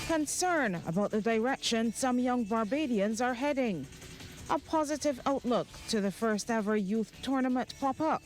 concern about the direction some young Barbadians are heading. A positive outlook to the first ever youth tournament pop-up.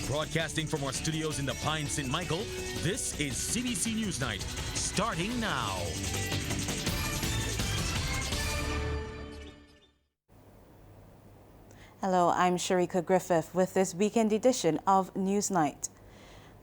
Broadcasting from our studios in the Pine St. Michael, this is CBC NewsNight, starting now. Hello, I'm Sharika Griffith with this weekend edition of NewsNight.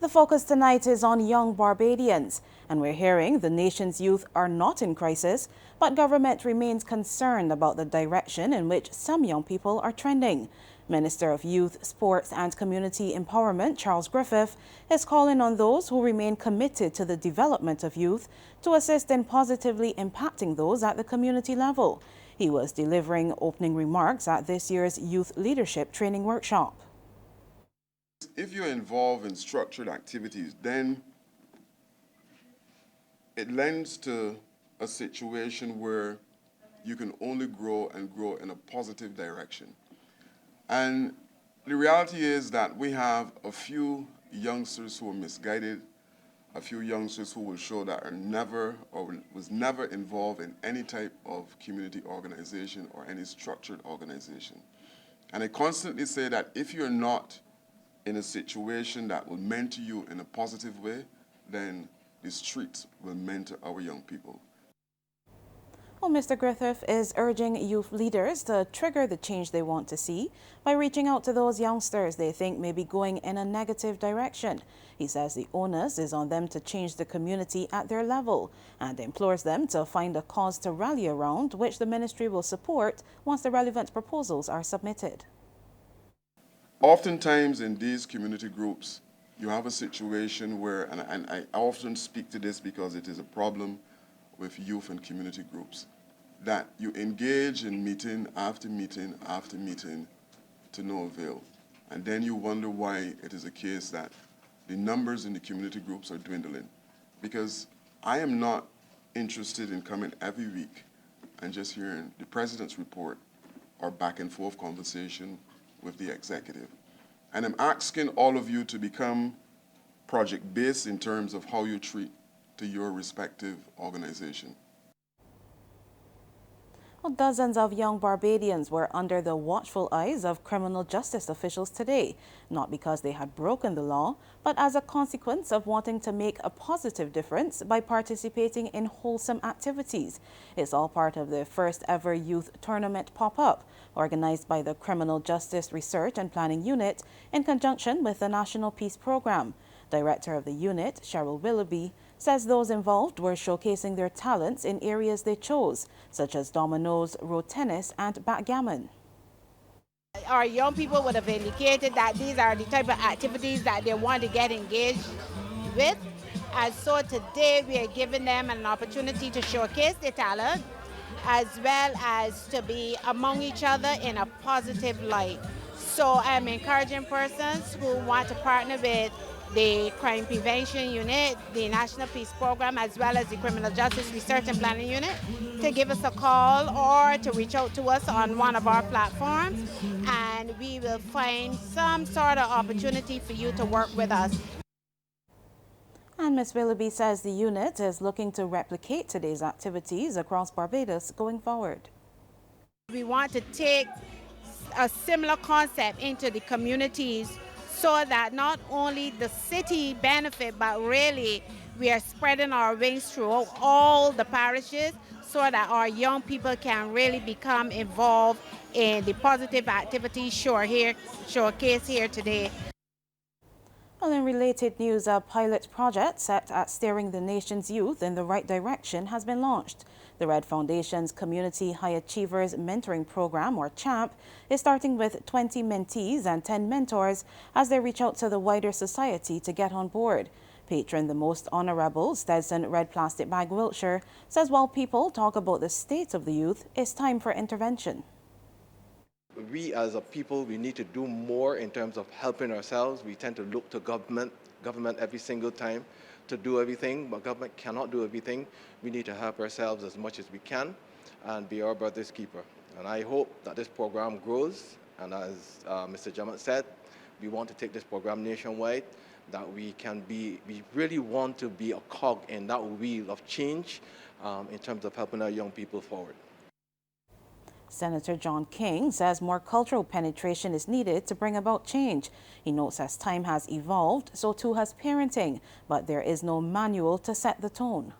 The focus tonight is on young Barbadians, and we're hearing the nation's youth are not in crisis, but government remains concerned about the direction in which some young people are trending. Minister of Youth, Sports and Community Empowerment, Charles Griffith, is calling on those who remain committed to the development of youth to assist in positively impacting those at the community level. He was delivering opening remarks at this year's Youth Leadership Training Workshop. If you're involved in structured activities, then it lends to a situation where you can only grow and grow in a positive direction. And the reality is that we have a few youngsters who are misguided, a few youngsters who will show that are never or was never involved in any type of community organization or any structured organization. And I constantly say that if you're not in a situation that will mentor you in a positive way, then the streets will mentor our young people. Well, Mr. Griffith is urging youth leaders to trigger the change they want to see by reaching out to those youngsters they think may be going in a negative direction. He says the onus is on them to change the community at their level and implores them to find a cause to rally around, which the ministry will support once the relevant proposals are submitted. Oftentimes in these community groups, you have a situation where, and I often speak to this because it is a problem with youth and community groups, that you engage in meeting after meeting after meeting to no avail. And then you wonder why it is a case that the numbers in the community groups are dwindling. Because I am not interested in coming every week and just hearing the president's report or back and forth conversation with the executive. And I'm asking all of you to become project-based in terms of how you treat to your respective organization. Well, dozens of young Barbadians were under the watchful eyes of criminal justice officials today, not because they had broken the law, but as a consequence of wanting to make a positive difference by participating in wholesome activities. It's all part of the first ever youth tournament pop-up, organized by the Criminal Justice Research and Planning Unit in conjunction with the National Peace Program. Director of the unit, Cheryl Willoughby, says those involved were showcasing their talents in areas they chose, such as dominoes, road tennis, and backgammon. Our young people would have indicated that these are the type of activities that they want to get engaged with. And so today we are giving them an opportunity to showcase their talent, as well as to be among each other in a positive light. So I'm encouraging persons who want to partner with the Crime Prevention Unit, the National Peace Program, as well as the Criminal Justice Research and Planning Unit, to give us a call or to reach out to us on one of our platforms, and we will find some sort of opportunity for you to work with us. And Ms. Willoughby says the unit is looking to replicate today's activities across Barbados going forward. We want to take a similar concept into the communities so that not only the city benefit, but really we are spreading our wings throughout all the parishes so that our young people can really become involved in the positive activities showcased here today. Well, in related news, a pilot project set at steering the nation's youth in the right direction has been launched. The Red Foundation's Community High Achievers Mentoring Program, or CHAMP, is starting with 20 mentees and 10 mentors as they reach out to the wider society to get on board. Patron the Most Honorable Stetson Red Plastic Bag Wiltshire says while people talk about the state of the youth, it's time for intervention. We as a people, we need to do more in terms of helping ourselves. We tend to look to government every single time to do everything, but government cannot do everything. We need to help ourselves as much as we can and be our brother's keeper. And I hope that this program grows, and as Mr. Jamat said, we want to take this program nationwide that we really want to be a cog in that wheel of change in terms of helping our young people forward. Senator John King says more cultural penetration is needed to bring about change. He notes as time has evolved, so too has parenting, but there is no manual to set the tone.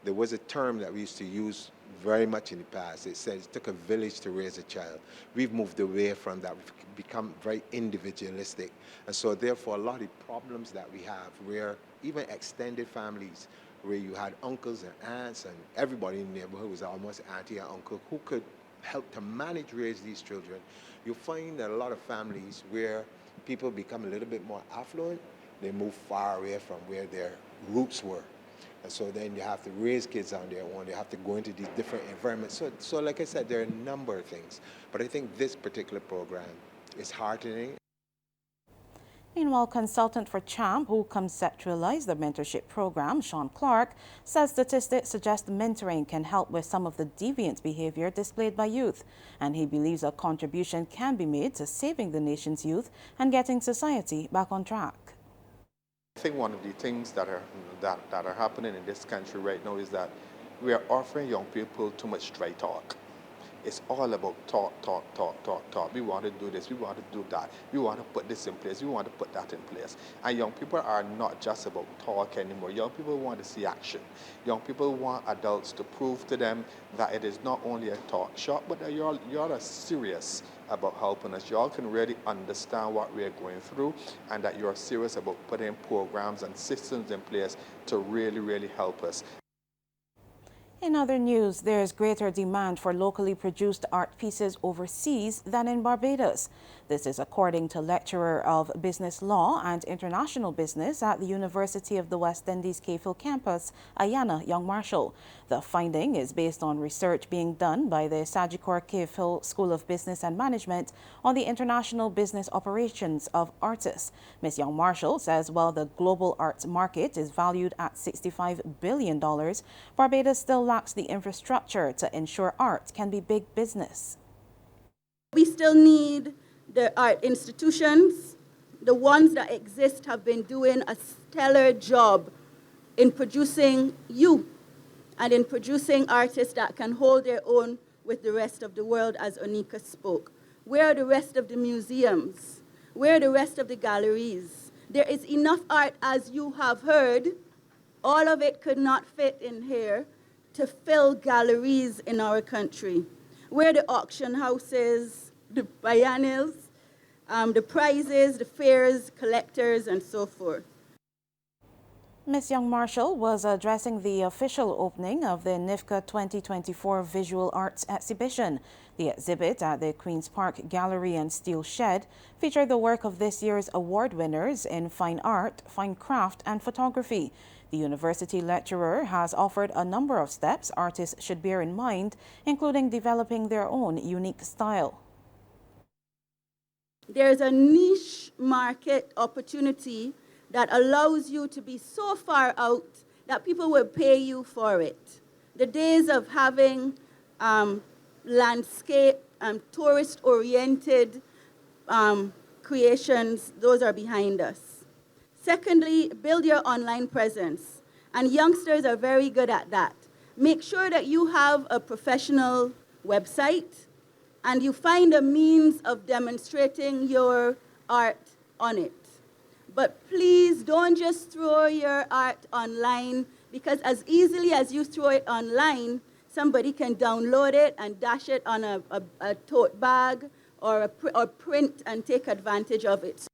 There was a term that we used to use very much in the past. It says it took a village to raise a child. We've moved away from that. We've become very individualistic. And so therefore a lot of the problems that we have, where even extended families, where you had uncles and aunts and everybody in the neighborhood was almost auntie and uncle who could help to raise these children, you'll find that a lot of families where people become a little bit more affluent, they move far away from where their roots were. And so then you have to raise kids on their own. They have to go into these different environments. So like I said, there are a number of things. But I think this particular program is heartening. Meanwhile, consultant for CHAMP, who conceptualized the mentorship program, Sean Clark, says statistics suggest mentoring can help with some of the deviant behavior displayed by youth. And he believes a contribution can be made to saving the nation's youth and getting society back on track. I think one of the things that are happening in this country right now is that we are offering young people too much dry talk. It's all about talk. We want to do this, we want to do that. We want to put this in place, we want to put that in place. And young people are not just about talk anymore. Young people want to see action. Young people want adults to prove to them that it is not only a talk shop, but that you're serious about helping us. Y'all can really understand what we're going through and that you're serious about putting programs and systems in place to really help us. In other news, there is greater demand for locally produced art pieces overseas than in Barbados. This is according to lecturer of business law and international business at the University of the West Indies Cave Hill campus, Ayana Young Marshall. The finding is based on research being done by the Sagicor Cave Hill School of Business and Management on the international business operations of artists. Ms. Young Marshall says while the global arts market is valued at $65 billion, Barbados still lacks the infrastructure to ensure art can be big business. We still need the art institutions. The ones that exist have been doing a stellar job in producing youth and in producing artists that can hold their own with the rest of the world, as Onika spoke. Where are the rest of the museums? Where are the rest of the galleries? There is enough art, as you have heard. All of it could not fit in here to fill galleries in our country. Where are the auction houses, the biennials, the prizes, the fairs, collectors, and so forth. Ms. Young Marshall was addressing the official opening of the NIFCA 2024 Visual Arts Exhibition. The exhibit at the Queen's Park Gallery and Steel Shed featured the work of this year's award winners in fine art, fine craft, and photography. The university lecturer has offered a number of steps artists should bear in mind, including developing their own unique style. There's a niche market opportunity that allows you to be so far out that people will pay you for it. The days of having landscape and tourist-oriented creations, those are behind us. Secondly, build your online presence. And youngsters are very good at that. Make sure that you have a professional website and you find a means of demonstrating your art on it. But please don't just throw your art online, because as easily as you throw it online, somebody can download it and dash it on a tote bag or print and take advantage of it.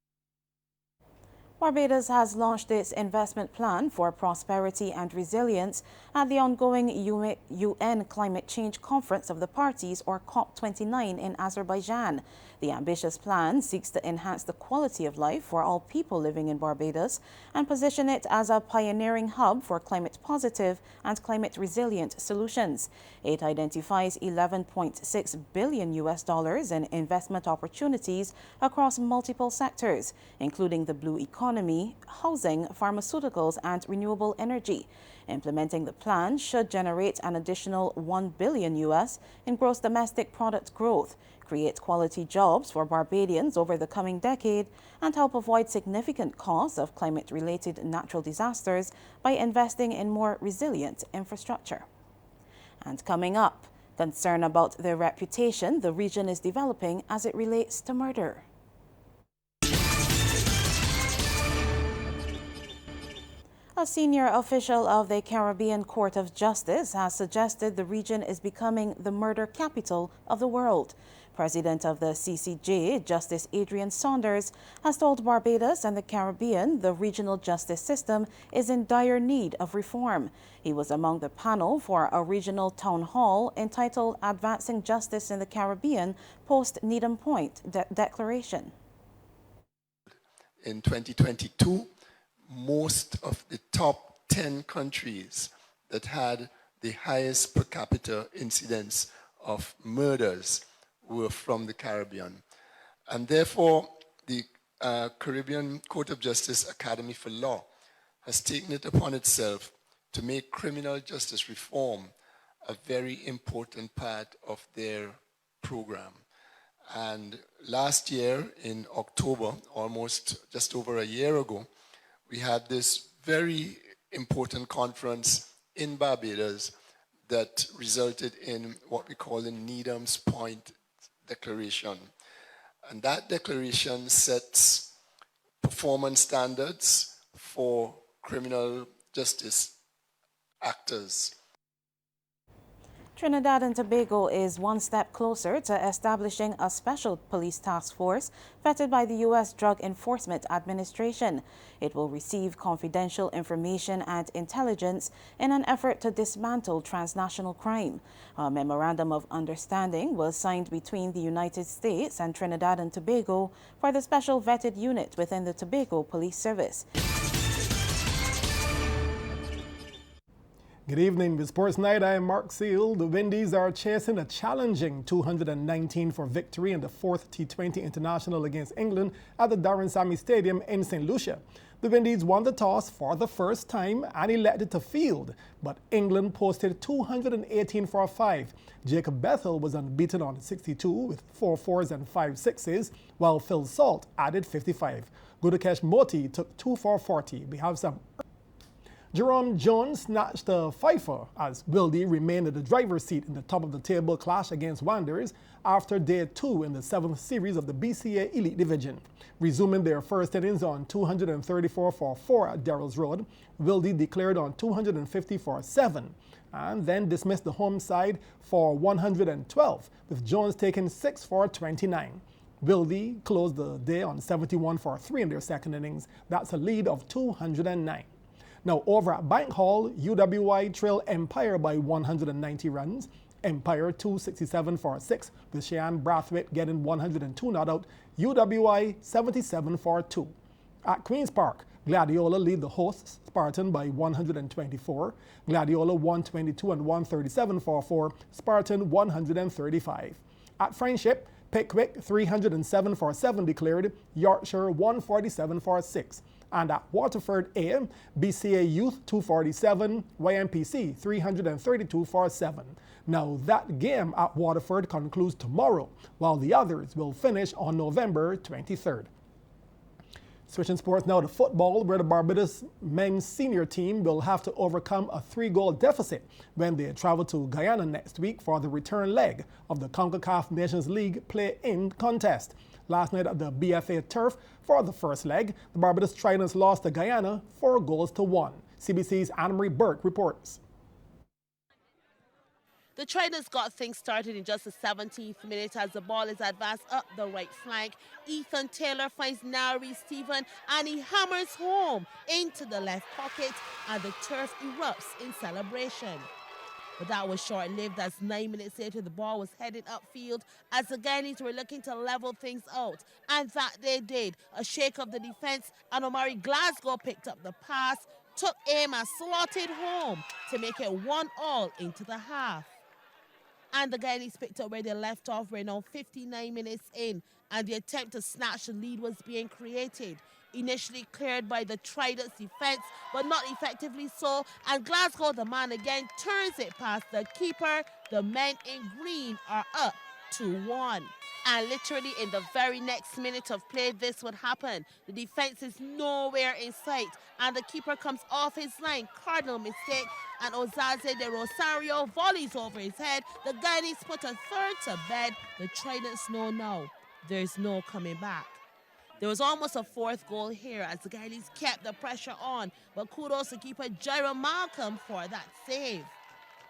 Barbados has launched its investment plan for prosperity and resilience at the ongoing UN Climate Change Conference of the Parties, or COP29, in Azerbaijan. The ambitious plan seeks to enhance the quality of life for all people living in Barbados and position it as a pioneering hub for climate positive and climate resilient solutions. It identifies $11.6 billion in investment opportunities across multiple sectors, including the blue economy, economy, housing, pharmaceuticals, and renewable energy. Implementing the plan should generate an additional $1 billion in gross domestic product growth, create quality jobs for Barbadians over the coming decade, and help avoid significant costs of climate-related natural disasters by investing in more resilient infrastructure. And coming up, concern about the reputation the region is developing as it relates to murder. A senior official of the Caribbean Court of Justice has suggested the region is becoming the murder capital of the world. President of the CCJ, Justice Adrian Saunders, has told Barbados and the Caribbean the regional justice system is in dire need of reform. He was among the panel for a regional town hall entitled Advancing Justice in the Caribbean post-Needham Point Declaration. In 2022, most of the top 10 countries that had the highest per capita incidence of murders were from the Caribbean. And therefore, the Caribbean Court of Justice Academy for Law has taken it upon itself to make criminal justice reform a very important part of their program. And last year in October, almost just over a year ago, we had this very important conference in Barbados that resulted in what we call the Needham's Point Declaration. And that declaration sets performance standards for criminal justice actors. Trinidad and Tobago is one step closer to establishing a special police task force vetted by the U.S. Drug Enforcement Administration. It will receive confidential information and intelligence in an effort to dismantle transnational crime. A memorandum of understanding was signed between the United States and Trinidad and Tobago for the special vetted unit within the Tobago Police Service. Good evening with Sports Night. I am Mark Seal. The Windies are chasing a challenging 219 for victory in the 4th T20 International against England at the Darren Sammy Stadium in St. Lucia. The Windies won the toss for the first time and elected to field, but England posted 218 for 5. Jacob Bethel was unbeaten on 62 with 4 fours and 5 sixes, while Phil Salt added 55. Gudakesh Moti took 2 for 40. We have some. Jerome Jones snatched a fifer as Wildy remained in the driver's seat in the top of the table clash against Wanderers after day 2 in the 7th series of the BCA Elite Division. Resuming their first innings on 234 for 4 at Darrell's Road, Wildy declared on 250 for 7 and then dismissed the home side for 112, with Jones taking 6 for 29. Wildy closed the day on 71 for 3 in their second innings. That's a lead of 209. Now over at Bank Hall, UWI trailed Empire by 190 runs. Empire 267 for 6, with Cheyenne Brathwaite getting 102 not out. UWI 77 for 2. At Queen's Park, Gladiola lead the hosts Spartan by 124. Gladiola 122 and 137 for 4. Spartan 135. At Friendship, Pickwick 307 for 7 declared. Yorkshire 147 for 6. And at Waterford A, BCA Youth 247, YMPC 332 for 7. Now that game at Waterford concludes tomorrow, while the others will finish on November 23rd. Switching sports now to football, where the Barbados men's senior team will have to overcome a 3-goal deficit when they travel to Guyana next week for the return leg of the CONCACAF Nations League play-in contest. Last night at the BFA turf for the first leg, the Barbados Tridents lost to Guyana 4-1. CBC's Anne-Marie Burke reports. The Tridents got things started in just the 17th minute as the ball is advanced up the right flank. Ethan Taylor finds Nari Stephen and he hammers home into the left pocket and the turf erupts in celebration. But that was short-lived as 9 minutes later the ball was headed upfield as the Guyanese were looking to level things out. And that they did. A shake of the defense and Omari Glasgow picked up the pass, took aim and slotted home to make it 1-1 into the half. And the Guyanese picked up where they left off. We're now 59 minutes in and the attempt to snatch the lead was being created. initially cleared by the Trident's defense, but not effectively so, and Glasgow, the man again, turns it past the keeper. The men in green are up 2-1. And literally in the very next minute of play, this would happen. The defense is nowhere in sight, and the keeper comes off his line. Cardinal mistake, and Ozaze de Rosario volleys over his head. The Guyanese put a third to bed. The Tridents know now there's no coming back. There was almost a fourth goal here as the Guyanese kept the pressure on, but kudos to keeper Jairo Malcolm for that save.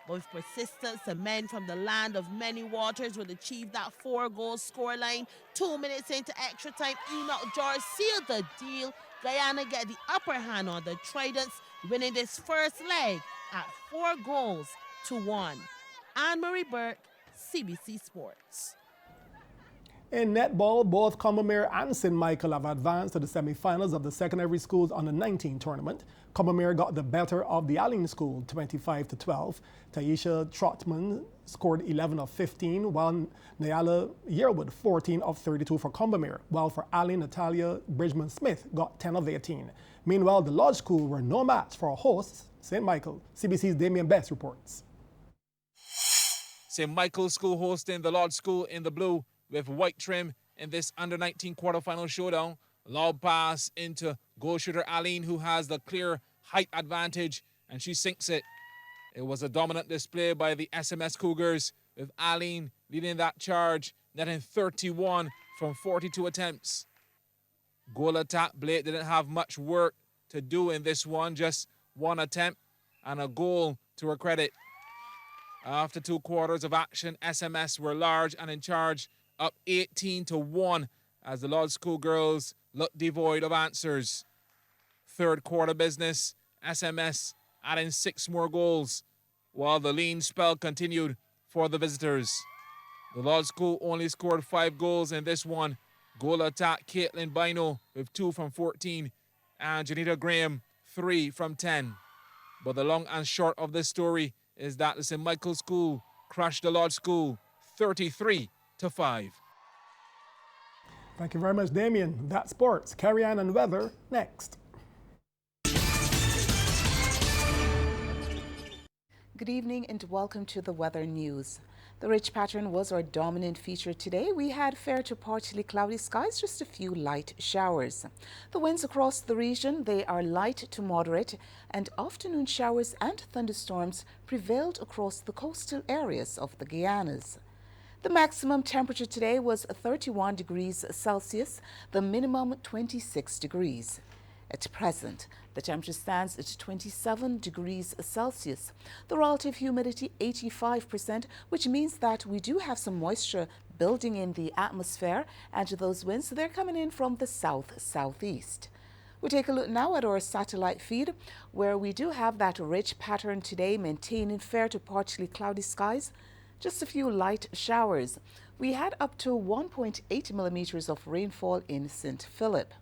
But with persistence, the men from the land of many waters would achieve that 4-goal scoreline. 2 minutes into extra time, Enoch George sealed the deal. Guyana get the upper hand on the Tridents, winning this first leg at 4-1. Anne-Marie Burke, CBC Sports. In netball, both Combermere and St. Michael have advanced to the semi-finals of the secondary schools Under-19 tournament. Combermere got the better of the Allen School, 25-12. Taisha Trotman scored 11 of 15, while Nyala Yearwood 14 of 32 for Combermere, while for Allen, Natalia Bridgman-Smith got 10 of 18. Meanwhile, the Lodge School were no match for hosts St. Michael. CBC's Damien Best reports. St. Michael's School hosting the Lodge School in the blue with white trim in this Under-19 quarterfinal showdown. Lob pass into goal shooter Aline, who has the clear height advantage, and she sinks it. It was a dominant display by the SMS Cougars, with Aline leading that charge, netting 31 from 42 attempts. Goal attack, Blake didn't have much work to do in this one, just one attempt and a goal to her credit. After 2 quarters of action, SMS were large and in charge, up 18-1 as the Lodge School girls looked devoid of answers. Third quarter business, SMS adding 6 more goals, while the lean spell continued for the visitors. The Lodge School only scored 5 goals in this one. Goal attack, Caitlin Bino with 2 from 14, and Janita Graham 3 from 10. But the long and short of this story is that the St. Michael's School crushed the Lodge School 33-5. Thank you very much, Damien. That's sports. Carry on and weather next. Good evening and welcome to the weather news. The ridge pattern was our dominant feature today. We had fair to partially cloudy skies, just a few light showers. The winds across the region, they are light to moderate, and afternoon showers and thunderstorms prevailed across the coastal areas of the Guyanas. The maximum temperature today was 31 degrees Celsius, the minimum 26 degrees. At present, the temperature stands at 27 degrees Celsius. The relative humidity 85%, which means that we do have some moisture building in the atmosphere, and those winds, they're coming in from the south-southeast. We take a look now at our satellite feed, where we do have that ridge pattern today, maintaining fair to partially cloudy skies, just a few light showers. We had up to 1.8 millimeters of rainfall in St. Philip.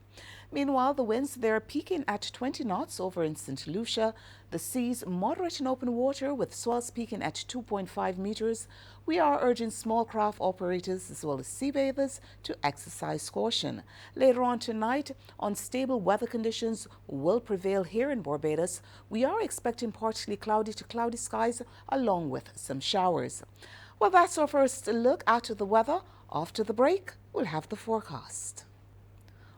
Meanwhile, the winds, they're peaking at 20 knots over in St. Lucia. The seas moderate in open water with swells peaking at 2.5 meters. We are urging small craft operators as well as sea bathers to exercise caution. Later on tonight, unstable weather conditions will prevail here in Barbados. We are expecting partially cloudy to cloudy skies along with some showers. Well, that's our first look at the weather. After the break, we'll have the forecast.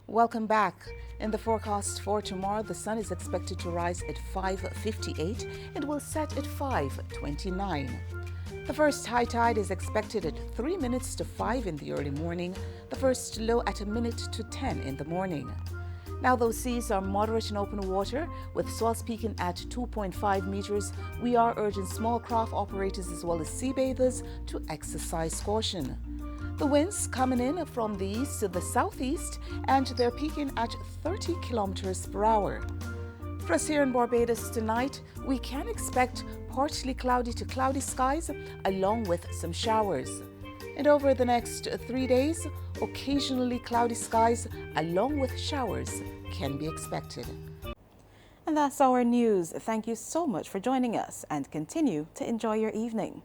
Welcome back. In the forecast for tomorrow, the sun is expected to rise at 5:58 and will set at 5:29. The first high tide is expected at 3 minutes to 5 in the early morning, the first low at 1 minute to 10 in the morning. Now, those seas are moderate in open water, with swells peaking at 2.5 meters. We are urging small craft operators as well as sea bathers to exercise caution. The winds coming in from the east to the southeast, and they're peaking at 30 kilometers per hour. For us here in Barbados tonight, we can expect partially cloudy to cloudy skies along with some showers. And over the next 3 days, occasionally cloudy skies along with showers can be expected. And that's our news. Thank you so much for joining us, and continue to enjoy your evening.